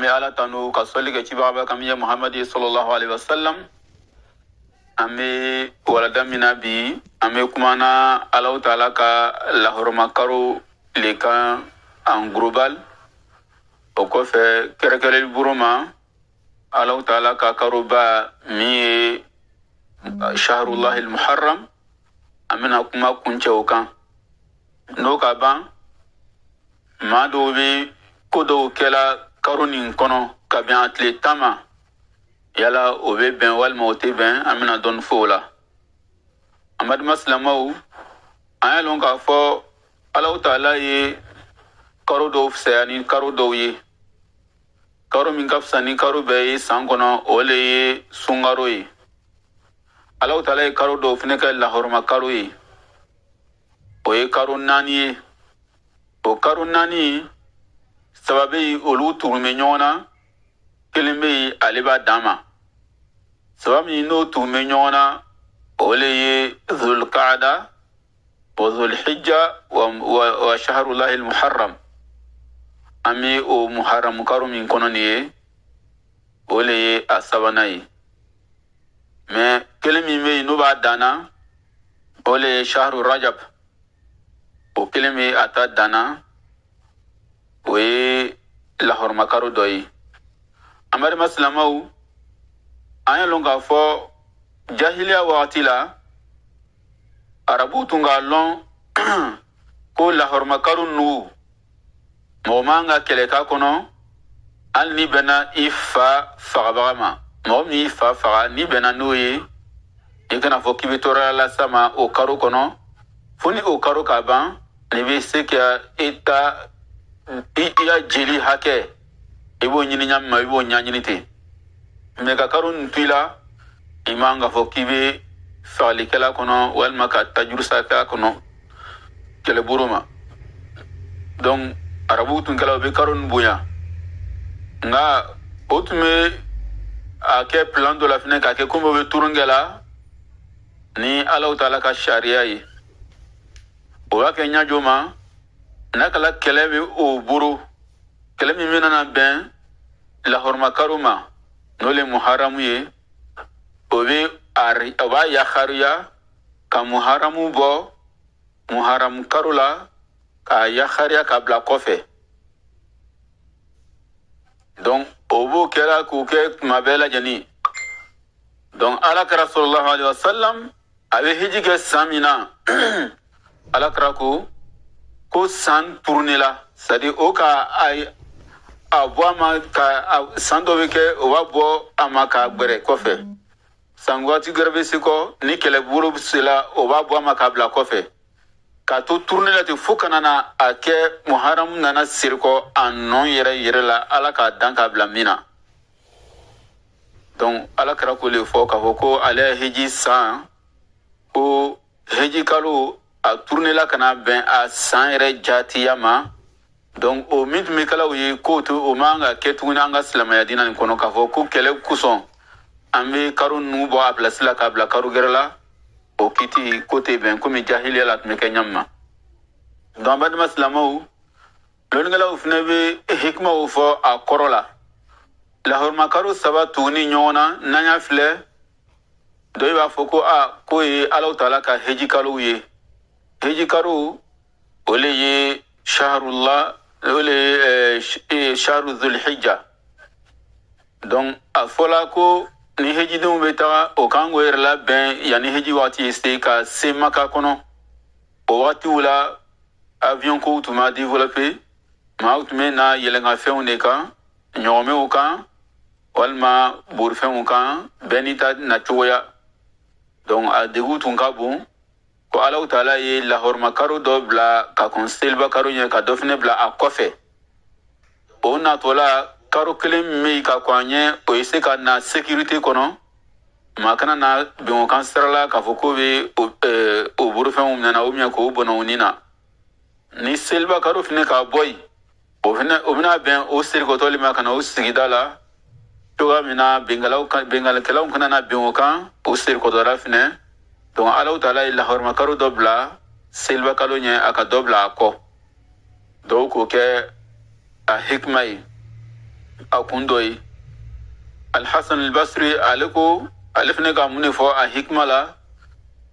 ame ala tanu ka soli ga cibaba kamiya Muhammad sallallahu alaihi wasallam ame wala damina bi ame kumana Allah taala ka lahorma karo le kan en global o ko fe kerekele buruma Allah taala ka karo ba mi shahrullah al muharram amina kuma kunce o kan no ka ban ma do be kodo kela karunin kono ka bi atle tama yala o be ben walma o te ben amina don fola amad maslamaw ayalon ka fo Allah taala ye karo do fsani karo do ye karo min kafsani karo be sangono ole ye sungaro ye Allah taala ye karo do fne ka lahorma karo ye o ye karo nani ye o karo nani sababi olu turume ɲɔgɔnna kelen bɛ yen ale b'a dan ma sababi n'o turume ɲɔgɔnna o le ye zulkaada wa zulhijja wa shahrulahi muharram an bɛ o muharram karo min kɔnɔ nin ye o le ye a sabanan ye mɛ kelen min bɛ yen n'o b'a dan na o le ye shahru rajab o kelen bɛ a ta dan na o ye lahorma karo dɔ ye amadu masilamaw an ye lɔn k'a fɔ jahiliya wagati la arabu tun k'a lɔn ko lahorma karo nu mɔgɔ man ka kɛlɛ k'a kɔnɔ hali ni bɛnna i fa fagabaga ma mɔgɔ min y'i fa faga ni bɛnna n'o ye i kana fɔ k'i bɛ tɔɔrɔya lasa ma o karo kɔnɔ fo ni o karo ka ban ni bɛ se ka i ta i ya jeli hakɛ i b'o ɲini ɲami ma i b'o ɲaɲini ten mɛ ka karo nin to i la i man ka fɔ k'i bɛ fagalikɛla kɔnɔ walima ka tajurusa k'a kɔnɔ kɛlɛbolo ma donc arabu tun kɛla o bɛ karo nin bonya nka o tun bɛ a kɛ plan dɔ la fɛnɛ k'a kɛ komi o bɛ turunkɛ la ni Alahu taala ka sariya ye o b'a kɛ ɲajo ma n'a kɛla kɛlɛ bɛ o boro kɛlɛ min bɛna bɛn lahorma karo ma n'o le muharamu ye o b'a yakariya ka muharamu bɔ muharamu karo la k'a yakariya k'a bila kɔfɛ donc o b'o kɛra k'o kɛ tuma bɛɛ lajɛlen donc alakira sallallahu alaihi wasallam a bɛ hiji kɛ san min na alakira ko san turunela c'est à dire o ka a bɔ a ma ka san dɔ bɛ kɛ o b'a bɔ a ma k'a gbɛrɛ kɔfɛ san waati gɛrɛ bɛ se kɔ ni kɛlɛbolo sela o b'a bɔ a ma k'a bila kɔfɛ k'a to turunela ten fo kana na a kɛ muharamu nana siri kɔ a nɔ yɛrɛ la ala k'a dan k'a bila min na donc ala kɛra ko le fɔ k'a fɔ ko ale ye hiji san ko hiji kalo a turunela kana bɛn a san yɛrɛ jatiya ma donc o min tun bɛ kɛla o ye k'o to o man ka kɛ tuguni an ka silamɛya diinɛ nin kɔnɔ k'a fɔ ko kɛlɛ kosɔn an bɛ karo ninnu bɔ a pilasi la k'a bila karo gɛrɛ la o kiti ko tɛ bɛn komi jahiliya la tun bɛ kɛ ɲami ma donc an balima silamɛw lɔnnikɛlaw fana bɛ hikimaw fɔ a kɔrɔ la lahoroma karo saba tuguni ɲɔgɔn na n'an y'a filɛ dɔ i b'a fɔ ko k'o ye Alahu taala ka heji kalow ye heji karo o le ye shahrullah o le ye shahru zulhijja donc a fɔla ko ni hejidenw bɛ taga o kan k'o yɛrɛ labɛn yanni heji waati ye se ka se maka kɔnɔ o waatiw la avion kow tun ma développé maaw tun bɛ na yɛlɛnkanfɛnw de kan ɲɔgɔnmɛw kan walima borifɛnw kan bɛɛ n'i ta nacogoya donc a degun tun ka bon ko Alahu taala ye lahorma karo dɔ bila ka kɔn seliba karo ɲɛ ka dɔ fana bila a kɔfɛ o natɔla karo kelen min bɛ yen ka kɔn a ɲɛ o ye se ka na sécurité kɔnɔ maa kana na bɛn o kan sira la k'a fɔ k'o bɛ o borofɛnw minɛ na ou bien k'o bɔnɛ o nin na ni seliba karo fana ka bɔ yen o bɛna bɛn o serikɔtɔli ma ka na o sigida la cogoya min na bɛngalikɛlaw kana na bɛn o kan o serikɔtɔla fana donc Alahu taala ye lahorma karo dɔ bila seliba kalo ɲɛ a ka dɔ bila a kɔ dɔw k'o kɛ a hikima ye akundoi Al-Hasan al-Basri aleko alifne ka mun fo a hikma la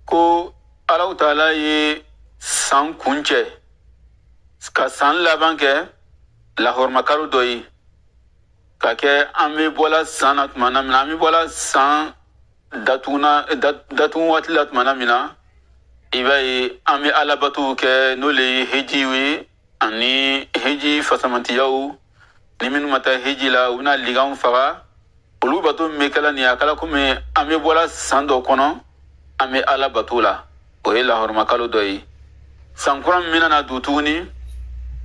ko Allah Ta'ala ye san kunce ka san laban kɛ lahorma kalo dɔ ye ka kɛ an bɛ bɔla san na tuma min na an bɛ bɔla san datugu waati la tuma min na i b'a ye an bɛ alabatow kɛ n'o le ye hejiw ye ani heji fasamantiyaw ni minnu ma taa heji la u bɛna liganw faga olu bato min bɛ kɛla nin ye a kɛla komi an bɛ bɔla san dɔ kɔnɔ an bɛ ala bato la o ye lahorma kalo dɔ ye san kura min bɛna na don tuguni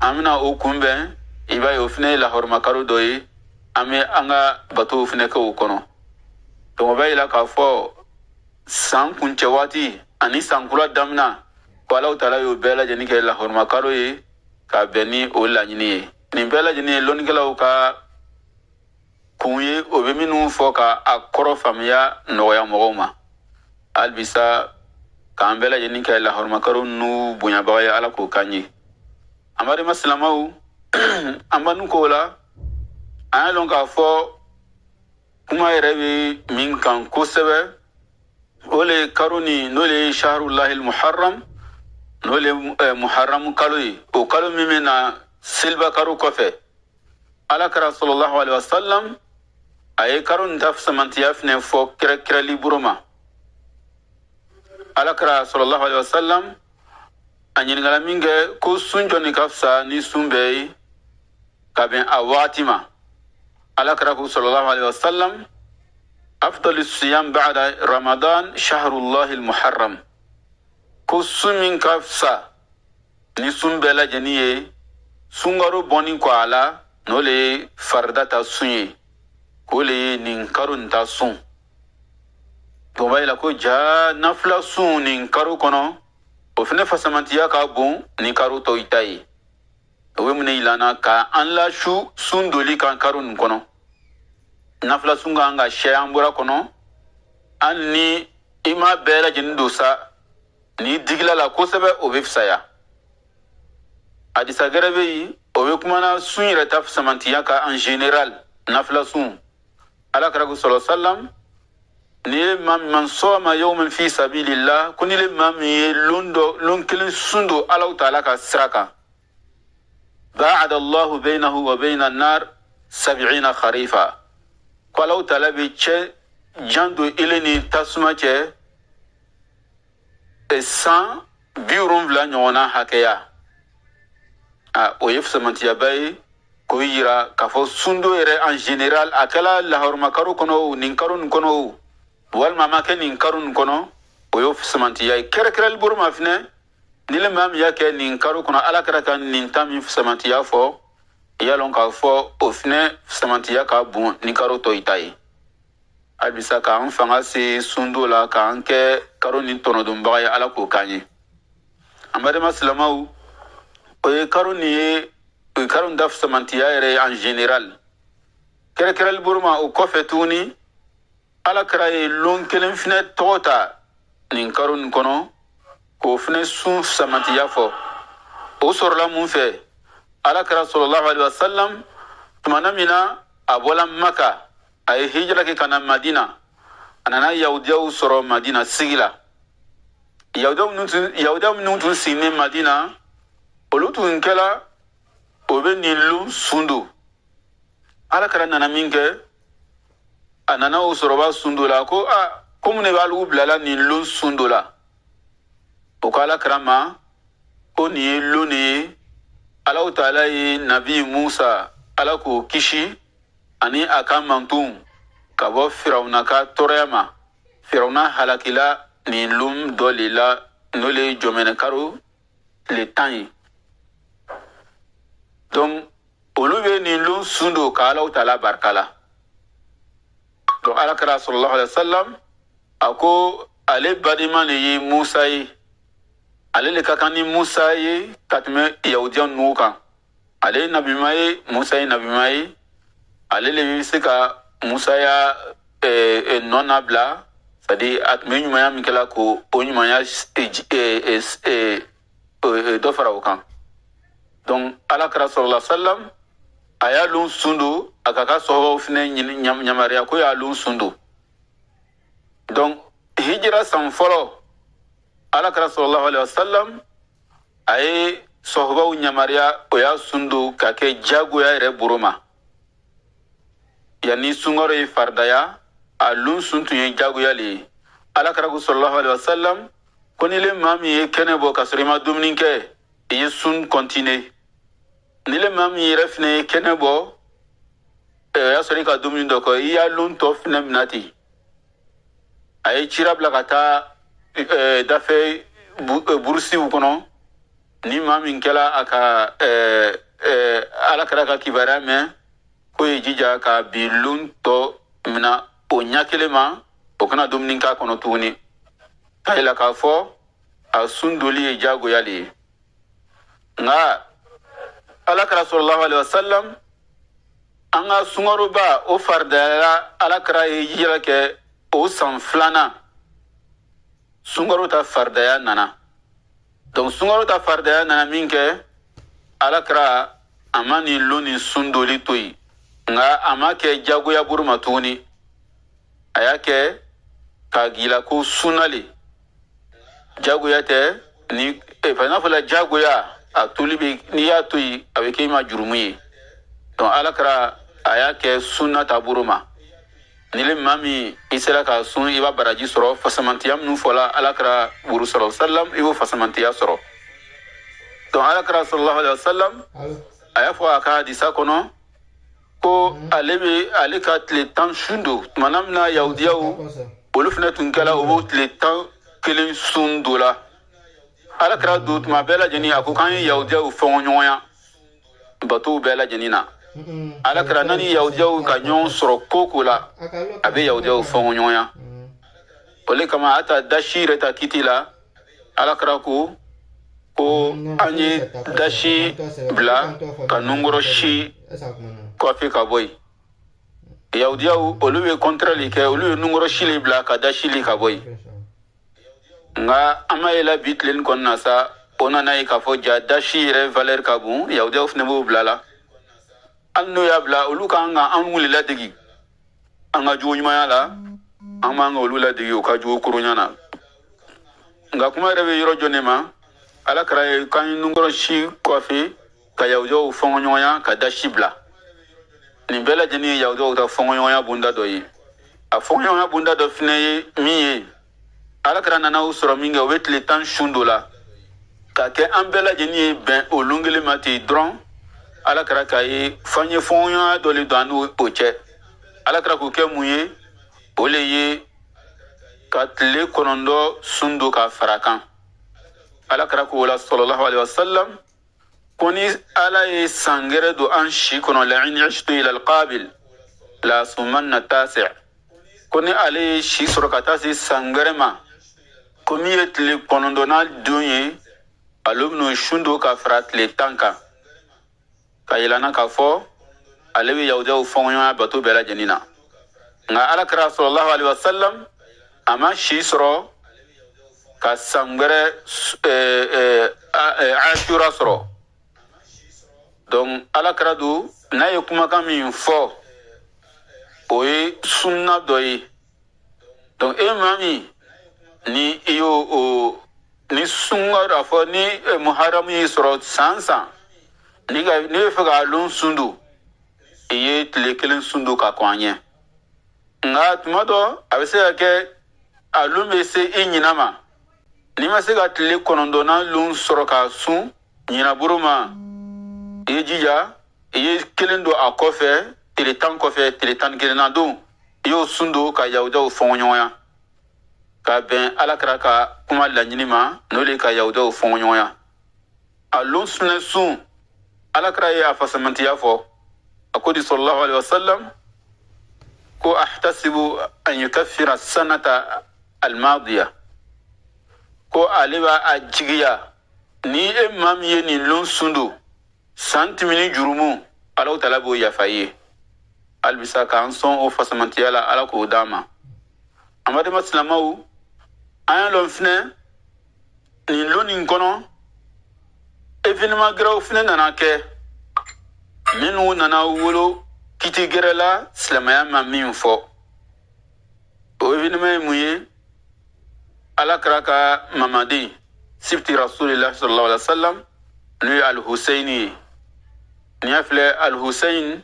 an bɛna o kunbɛn i b'a ye o fana ye lahorma kalo dɔ ye an bɛ an ka batow fana kɛ o kɔnɔ donc o b'a yira k'a fɔ san kuncɛ waati ani san kura daminɛ ko Alahu Taala y'o bɛɛ lajɛlen kɛ lahorma kalo ye ka bɛn ni o laɲini ye nin bɛɛ lajɛlen ye lɔnnikɛlaw ka kun ye o bɛ minnu fɔ ka a kɔrɔ faamuya nɔgɔya mɔgɔw ma halisa k'an bɛɛ lajɛlen kɛ lahorma kalo ninnu bonyabaga ye Ala k'o k'an ye an badenma silamɛw an b'an k'o la an y'a dɔn k'a fɔ kuma yɛrɛ bɛ min kan kosɛbɛ o le kalo nin n'o le ye shahrulahil muharram n'o le muharram kalo ye o kalo min bɛ na seliba kalo kɔfɛ alakira sallallahu alaihi wasallam a ye kalo nin ta samantiya fana fɔ kɛrɛkɛrɛli bolo ma alakira sallallahu alaihi wasallam a ɲininkala min kɛ ko sun jɔnni ka fisa ni sun bɛɛ ye ka bɛn a wagati ma alakira ko sallallahu alaihi wasallam afdal siyam ba'da ramadan shahrullahil muharram ko sun min ka fisa ni sun bɛɛ lajɛlen ye sunkaro bɔnni kɔ a la n'o le ye farida ta sun ye k'o le ye nin karo nin ta sun donc b'a yira ko ja nafila sun nin karo kɔnɔ o fana fasamantiya ka bon ni karo tɔw ta ye o bɛ mun yira na ka an lasu sun doli kan karo nin kɔnɔ nafila sun kan ka sɛ an bɔra kɔnɔ hali ni i ma bɛɛ lajɛlen don sa ni digila la kosɛbɛ o bɛ fisaya hadisa gɛrɛ bɛ yen o bɛ kumana sun yɛrɛ ta fasamantiya kan en général nafila sun alakira ko sallallahu alaihi wasallam ni ye maa min man sɔɔma yawman fi sabilillah ko ni le maa min ye lon kelen sun don Alahu Taala ka sira kan ba'ada Allahu baynahu wa bayna an-nar 70 kharifa ko Alahu Taala bɛ cɛ jan don ile ni tasuma cɛ 170 ɲɔgɔnna hakɛya o ye fasamantiyaba ye k'o yira k'a fɔ sun do yɛrɛ en général a kɛla lahorma karo kɔnɔ o nin karo nin kɔnɔ o walima a ma kɛ nin karo nin kɔnɔ o ye fasamantiya ye kɛrɛkɛrɛli bolo ma fɛnɛ ni le maa min y'a kɛ nin karo kɔnɔ ala kɛra ka nin ta min fasamantiya fɔ i y'a lɔn k'a fɔ o fɛnɛ fasamantiya ka bon ni karo tɔ i ta ye halisa k'an fanga se sun do la k'an kɛ karo nin tɔnɔdonbaga ye ala k'o k'an ye an badenma silamɛw o ye karo nin ye o ye karo nin ta fasamantiya yɛrɛ ye en général kɛrɛkɛrɛli bolo ma o kɔfɛ tuguni ala kɛra ye lon kelen fɛnɛ tɔgɔ ta nin karo nin kɔnɔ k'o fɛnɛ sun fasamantiya fɔ o sɔrɔla mun fɛ ala kɛra sallallahu alaihi wasallam tumana min na a bɔla maka a ye hijira kɛ ka na madina a nana yahudiyaw sɔrɔ madina sigi la yahudiyaw minnu tun sigilen madina olu tun kɛla o bɛ nin lon sun don ala kɛra nana min kɛ a nana o sɔrɔba sun dɔ la ko ko mun de b'ale bilala nin lon sun dɔ la o ko ala kɛra ma ko nin ye lon de ye Alahu Taala ye nabi Musa ala k'o kisi ani a ka mantonw ka bɔ firawuna ka tɔɔrɔya ma firawuna halakila nin lon dɔ le la n'o le ye jɔmɛnɛ karo le 10 ye donc olu bɛ nin lon sun don ka Alahu Taala barika la donc alakira sallallahu alaihi wasallam a ko ale badima de ye Musa ye ale le ka kan ni Musa ye ka tɛmɛ yahudiya ninnu kan ale ye nabima ye Musa ye nabima ye ale le bɛ se ka Musa ya nɔ nabila c'est à dire a tun bɛ ɲumanya min kɛla ko o ɲumanya dɔ fara o kan donc alakira sallallahu alaihi wasallam a y'a lon sun don akaka sohba fne nyamaria ko ya lun sundu donc hijra san folo alakira sallallahu alaihi wasallam ay sohba nyamaria o ya sundu kake jago ya re buruma yani sungoro yi fardaya alun suntu yi jago ya li alakira sallallahu alaihi wasallam koni le mami kene bo kasrima dumninke yi sun continue ni le mami refne kene bo ya sori ka dumnin doko ya lun to fne minati ay chirabla kata dafe bursi ukono ni mami kela aka alakira ka kibara me ko jija ka bilun to mina o nyakelema o kana dumnin ka kono tuni ayla ka fo a sundoli jago yali nga alakira sallallahu alaihi wasallam anga sungaro ba o fardara alakira yira ke o sanflana sungaro ta fardaya nana donc sungaro ta fardaya nana minke alakira amani loni sundoli toyi nga amake jago ya burma tuni ayake ka gila ko sunali jago ya te ni par exemple la jago ya atulibi ni ya toyi avec ma jurumi donc alakira ayake sunna taburuma nile mami isela ka sun iba baraji soro fasamantiyam nu fola alakira buru sallallahu alaihi wasallam ibo fasamantiya soro donc alakira sallallahu alaihi wasallam ayafo aka disa kono ko ale ka tile tan sundu manam na yahudiyaw olu fana tun kɛla o b'o tile tan kelen sun do la alakira do tuma bɛɛ lajɛlen a ko k'an ye yahudiyaw fɛngɛ ɲɔgɔnya batow bɛɛ lajɛlen na alakira nani yahudiyaw ka ɲɔgɔn sɔrɔ ko ko la a bɛ yahudiyaw fɛngɛ ɲɔgɔnya o le kama a ta dashi yɛrɛ ta kiti la alakira ko an ye dashi bila ka nungɔrɔ si kɔfɛ ka bɔ yen yahudiyaw olu bɛ kɔntrɛli kɛ olu ye nungɔrɔ sili bila ka dashi li ka bɔ yen nga an ma yela bi tilen kɔnɔna sa o nana ye k'a fɔ ja dashi yɛrɛ valeur ka bon yahudiyaw fana b'o bila la hali n'o y'a bila olu kan ka an wuli ladegi an ka jogo ɲumanya la an b'an ka olu ladegi o ka jogo koronya na nga kuma yɛrɛ bɛ yɔrɔ jɔ ne ma alakira ye k'an ye nungɔrɔ si kɔfɛ ka yahudiyaw fɔngɔ ɲɔgɔnya ka dashi bila nin bɛɛ lajɛlen ye yahudiyaw ta fɔngɔɲɔgɔnya bunda dɔ ye a fɔngɔɲɔgɔnya bunda dɔ fana ye min ye alakira nana o sɔrɔ min kɛ o bɛ tile tan sun dɔ la ka kɛ an bɛɛ lajɛlen ye bɛn o lon kelen ma ten dɔrɔn alakira k'a ye f'an ye fɔngɔɲɔgɔnya dɔ le don an n'o cɛ alakira k'o kɛ mun ye o le ye ka tile 9 sun dɔ ka fara kan alakira k'o la sallallahu alaihi wasallam ko ni ala ye san gɛrɛ don an si kɔnɔ la in ishtu ila alqabil la sumanna tasi' ko ni ale ye si sɔrɔ ka taa se san gɛrɛ ma ko min ye tile 9nan don ye ale bɛn'o sun don ka fara tile 10 kan ka yɛlɛnna k'a fɔ ale bɛ yahudiyaw fɔngɔɲɔgɔnya bato bɛɛ lajɛlen na nka alakira sallallahu alaihi wasallam a ma si sɔrɔ ka san gɛrɛ ashura sɔrɔ donc alakira do n'a ye kumakan min fɔ o ye sunna dɔ ye donc e maa min ni i y'o ni sunkaro a fɔ ni muharamu y'i sɔrɔ san san ni bɛ fɛ k'a lon sun do i ye tile 1 sun do ka kɔn an ɲɛ nka tuma dɔ a bɛ se ka kɛ a lon bɛ se i ɲinan ma n'i ma se ka tile 9nan lon sɔrɔ ka sun ɲinaburu ma i ye jija i ye 1 don a kɔfɛ tile 10 kɔfɛ tile 11nan don i y'o sun do ka yahudiyaw fɔngɔɲɔgɔnya ka bɛn alakira ka kuma laɲini ma n'o le ka yahudiyaw fɔngɔɲɔgɔnya a lon sunɛ sun alakira ye a fasamantiya fɔ a ko di sallallahu alaihi wasallam ko ahtasibu an yukaffira sanata almadiya ko ale b'a a jigiya ni e maa min ye nin lon sun do san tɛmɛni jurumu alaw taala b'o yafa i ye halisa k'an sɔn o fasamantiya la ala k'o d'an ma amadema silamaw an y'a lɔn fɛnɛ nin lon nin kɔnɔ événement gɛrɛw fɛnɛ nana kɛ minnu nana wolo kiti gerela silamaya ma min fɔ o evenema mun ye alakira ka mamaden sibti rasulillah sallallahu alaihi wasallam n'o ye al-Husaini ye ni y'a filɛ al-Husain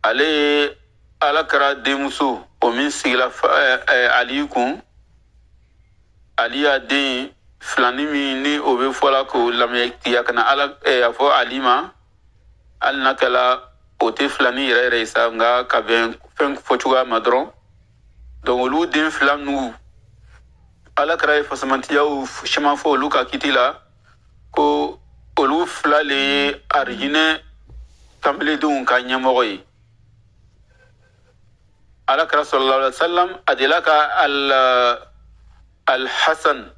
ale ye alakira denmuso o min sigila Ali kun Ali y'a den filani min ni o bɛ fɔla ko lamɛntiya kana a fɔ Ali ma hali n'a kɛla o tɛ filani yɛrɛ yɛrɛ ye sa nka ka bɛn fɛn fɔcogoya ma dɔrɔn donc olu den fila ninnu alakira ye fasamantiyaw caman fɔ olu ka kiti la ko olu fila le ye arijinɛ kanbilendenw ka ɲɛmɔgɔ ye alakira sallallahu alaihi wasallam a delila ka al-Hasan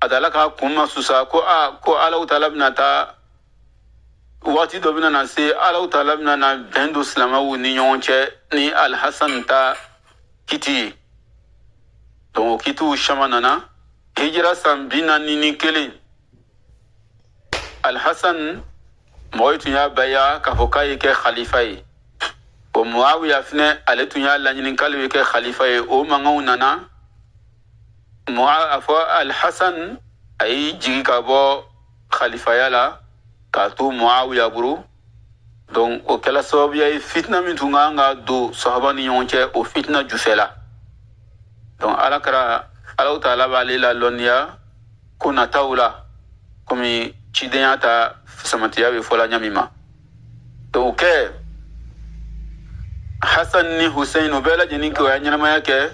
a delila ka kun masusa ko Alahu Taala bɛna taa waati dɔ bɛna na se Alahu Taala bɛna na bɛn don silamɛw ni ɲɔgɔn cɛ ni al-Hasan ta kiti ye donc o kitiw caman nana hijira san 41 al-Hasan mɔgɔw tun y'a baya k'a fɔ k'a ye kɛ khalifa ye o Muawiya fɛnɛ ale tun y'a laɲini k'ale bɛ kɛ khalifa ye o mankanw nana a fɔ al-Hasan a y'i jigi ka bɔ khalifaya la k'a to Muawiya bolo donc o kɛla sababuya ye fitina min tun kan ka don sahaba ni ɲɔgɔn cɛ o fitina jufɛla donc Alahu Taala b'ale la lɔnniya ko nataw la komi cidenya ta fasamantiya bɛ fɔla ɲami ma donc o kɛ Hasan ni Husain o bɛɛ lajɛlen kɛ o ya ɲɛnamaya kɛ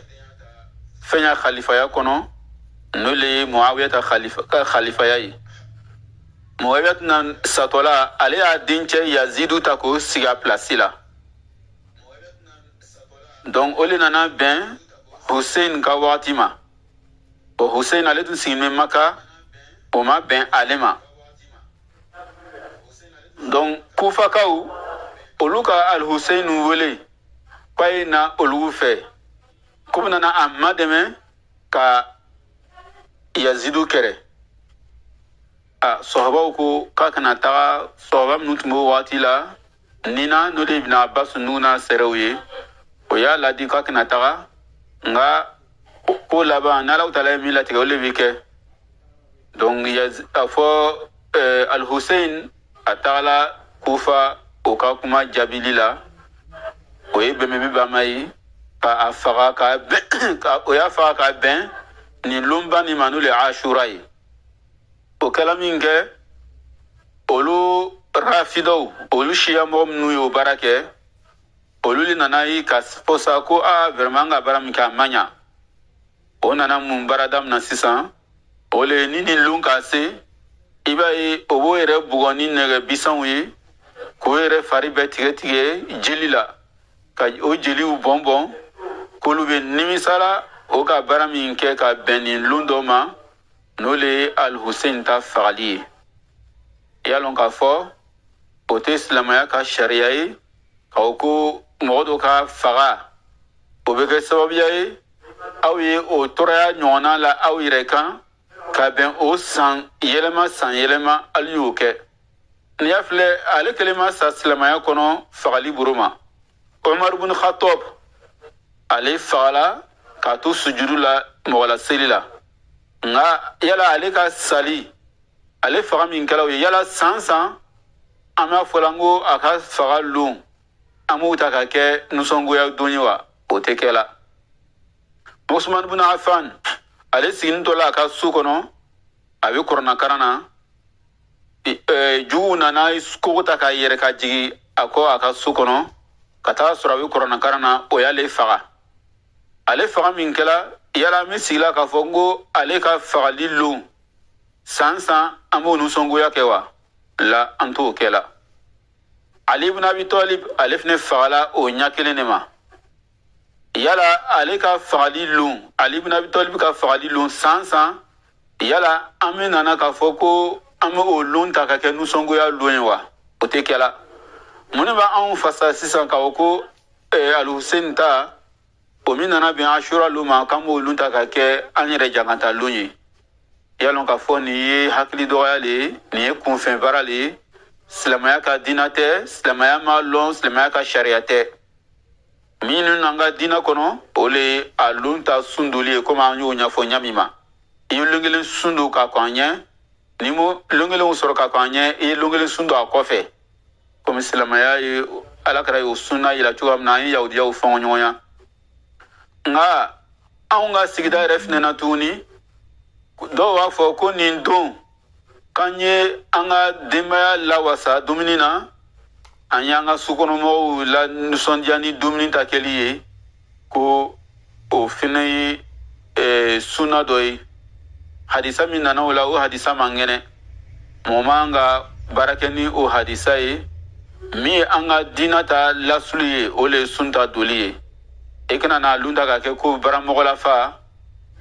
fɛn ya khalifaya kɔnɔ n'o le ye Muawiya ta khalifaya ye Muawiya tɛna satɔla ale y'a dencɛ Yazidu ta k'o sigi a place la donc o le nana bɛn Husain ka wagati ma o Husain ale tun sigilen bɛ Maka o ma bɛn ale ma donc Kufakaw olu ka al-Husain wele k'a ye na olu fɛ ko bɛna a ma dɛmɛ ka Yazidu kɛrɛ sɔhabaw ko k'a kana taga sɔhaba minnu tun b'o waati la Nina n'o de Ibn Abbas n'u n'a sɛrɛw ye o y'a ladi k'a kana taga nka ko laban n'Alahu Taala ye min latigɛ o de bɛ kɛ donc a fɔ al-Husain a tagala Kufa o ka kuma jaabili la o ye bɛnbɛnbɛn bama ye k'a faga o y'a faga ka bɛn nin lonba nin ma n'o le Ashura ye o kɛla min kɛ olu rafidaw olu siya mɔgɔ minnu ye o baara kɛ olu le nana ye ka fɔ sa ko vraiment an ka baara min kɛ a ma ɲa o nana mun baara daminɛ sisan o le ni nin lon ka se i b'a ye o b'o yɛrɛ bugɔ ni nɛgɛ bisanw ye k'o yɛrɛ fari bɛɛ tigɛ jeli la ka o jeliw bɔn k'olu bɛ nimisala o ka baara min kɛ ka bɛn nin lon dɔ ma n'o le ye al-Husain ta fagali ye i y'a lɔn k'a fɔ o tɛ silamɛya ka sariya ye k'aw ko mɔgɔ dɔ ka faga o bɛ kɛ sababuya ye aw ye o tɔɔrɔya ɲɔgɔnna la aw yɛrɛ kan ka bɛn o san yɛlɛma hali y'o kɛ n'i y'a filɛ ale kelen ma sa silamɛya kɔnɔ fagali boro ma Umar ibn Khattab ale fagala k'a to sujudu la mɔgɔla seli la nka yala ale ka sali ale faga min kɛla o ye yala san an b'a fɔla n ko a ka faga lon an b'o ta ka kɛ nisɔngoya don ye wa o tɛ kɛla Usman ibn Affan ale sigini tɔ la a ka so kɔnɔ a bɛ kuranakaran na juguw nana kogo ta k'a yɛrɛ ka jigin a kɔ a ka so kɔnɔ ka taa sɔrɔ a bɛ kuranakaran na o y'ale faga ale faga min kɛla yala min sigila k'a fɔ n ko ale ka fagali lon san an b'o nisɔngoya kɛ wa la an t'o kɛ la Ali ibn Abi Talib ale fɛnɛ fagala o ɲɛ kelen de ma yala ale ka fagali lon Ali ibn Abi Talib ka fagali lon san yala an bɛ nana k'a fɔ ko an bɛ o lon ta ka kɛ nisɔngoya lon ye wa o tɛ kɛla mun de b'anw fasa sisan k'a fɔ ko al-Husain ta o min nana bɛn Ashura lon ma k'an b'o lon ta ka kɛ an yɛrɛ janganta lon ye i y'a lɔn k'a fɔ nin ye hakili dɔgɔya le ye nin ye kunfɛn baara le ye silamaya ka dina tɛ, silamaya ma lɔn silamaya ka sariya tɛ. Minnu n'an ka dina kɔnɔ o le a lon ta sundoli ye komi an y'o ɲɛfɔ ɲami ma. I ye lon kelen sundu ka kɔn an ɲɛ, ni mo lon kelenw sɔrɔ ka kɔn an ɲɛ, i ye lon kelen sundu a kɔfɛ. Komi silamaya ye Alakira y'o sunna yira cogoya min na an ye yahudiyaw fɛngɛ ɲɔgɔn ya. Nka anw ka sigida yɛrɛ fɛnɛ na tuguni dɔw b'a fɔ ko nin don k'an ye an ka denbaya lawasa dumuni na, an y'an ka sukɔnɔmɔgɔw la nisɔndiya ni dumuni ta kɛli ye, ko o fɛnɛ ye sunna dɔ ye. Hadisa min nana o la o hadisa man kɛnɛ. Mɔgɔ man ka baara kɛ ni o hadisa ye. Min ye an ka diina ta lasuli ye o le ye sunta doli ye. I kana n'a lun ta ka kɛ ko baramɔgɔ lafa,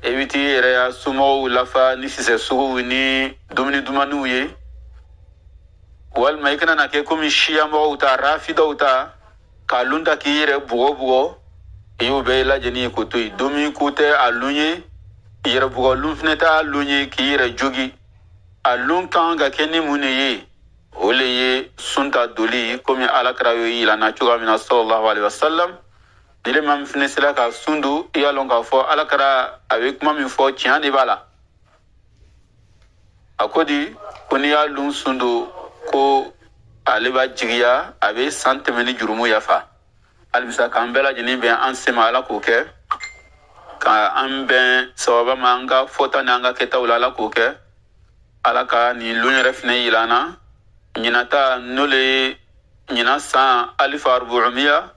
i bɛ t'i yɛrɛ ya somɔgɔw lafa ni sisɛ suguw ni dumuni dumaniw ye. Walima i kana na kɛ komi siya mɔgɔw ta rafidaw ta k'a lun ta k'i yɛrɛ bugɔ bugɔ. I y'o bɛɛ lajɛlen ye k'o to yen. Dumuni ko tɛ a lun ye, yɛrɛ bugɔ lun fɛnɛ tɛ a lun ye k'i yɛrɛ jogi. A lun kan ka kɛ ni mun de ye? O le ye sunta doli komi Alakira y'o yira na cogoya min na sallallahu alaihi wasallam. Ni le maa min fɛnɛ sera ka sundu, i y'a lɔn k'a fɔ Alakira a bɛ kuma min fɔ tiɲɛ de b'a la. A ko di ko n'i y'a lun sundu ko ale b'a jigiya a bɛ san tɛmɛ ni jurumu yafa. Halisa k'an bɛɛ lajɛlen bɛn an se ma Ala k'o kɛ, k'an bɛn sababa ma an ka fɔta ni an ka kɛtaw la Ala k'o kɛ. Ala ka nin lun yɛrɛ fɛnɛ yira an na. Ɲinata n'o le ye ɲina san 1445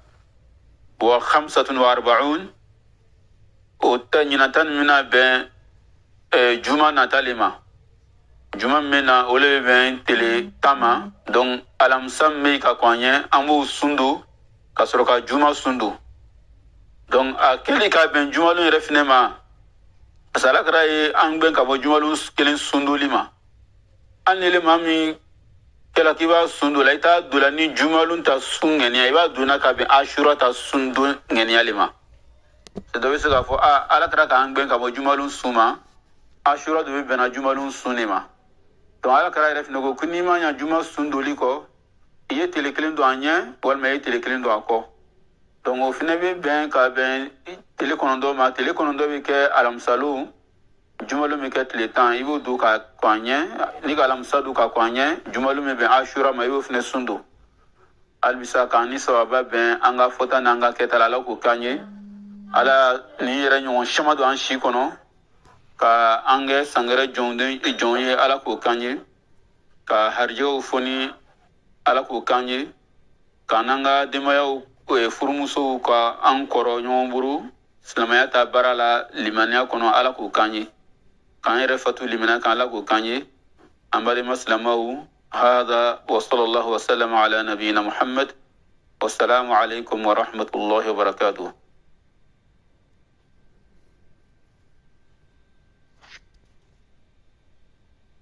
o ta ɲinata nin bɛna bɛn juma natale ma. Juma min bɛ na o le bɛ bɛn tile 10 ma. Donc alamisa min bɛ ka kɔn an ɲɛ an b'o sundu ka sɔrɔ ka juma sundu. Donc a kɛlen ka bɛn jumalon yɛrɛ fɛnɛ ma, parce que Alakira ye an bɛn ka bɔ jumalon kelen sunduli ma. Hali ni le maa min kɛla k'i b'a sundu la, i t'a don la ni jumalon ta sun ŋɛniya, i b'a donna ka bɛn ashura ta sun don ŋɛniya le ma. Dɔ bɛ se k'a fɔ Alakira k'an bɛn ka bɔ jumalon sun ma, ashura dɔ bɛ bɛnna jumalon sun de ma. Donc Alakira yɛrɛ fɛnɛ ko n'i ma ɲa juma sun doli kɔ, i ye tile kelen don a ɲɛ walima i ye tile kelen don a kɔ. Donc o fɛnɛ bɛ bɛn ka bɛn tile 9 ma. Tile 9 bɛ kɛ alamisalon, jumalon bɛ kɛ tile 10. I b'o don ka kɔn an ɲɛ. Ni ka alamisa don ka kɔn an ɲɛ, jumalon bɛ bɛn ashura ma, i b'o fɛnɛ sun don. Halisa k'an ni sababa bɛn an ka fɔta n'an ka kɛta la Ala k'o k'an ye. Ala nin yɛrɛ ɲɔgɔn caman don an si kɔnɔ, ka an kɛ sangɛrɛ jɔn ye Ala k'o k'an ye. Ka harijɛw fɔ ni Ala k'o k'an ye. K'an n'an ka denbayaw furumusow ka an kɔrɔ ɲɔgɔn bolo silamɛya ta baara la limaniya kɔnɔ Ala k'o k'an ye. K'an yɛrɛ fatu limaniya kan Ala k'o k'an ye. An balima silamɛw, hada wa sallallahu wa sallam ala nabiyina Muhammad. Wassalamu alaikum wa rahmatullahi wa barakatuh.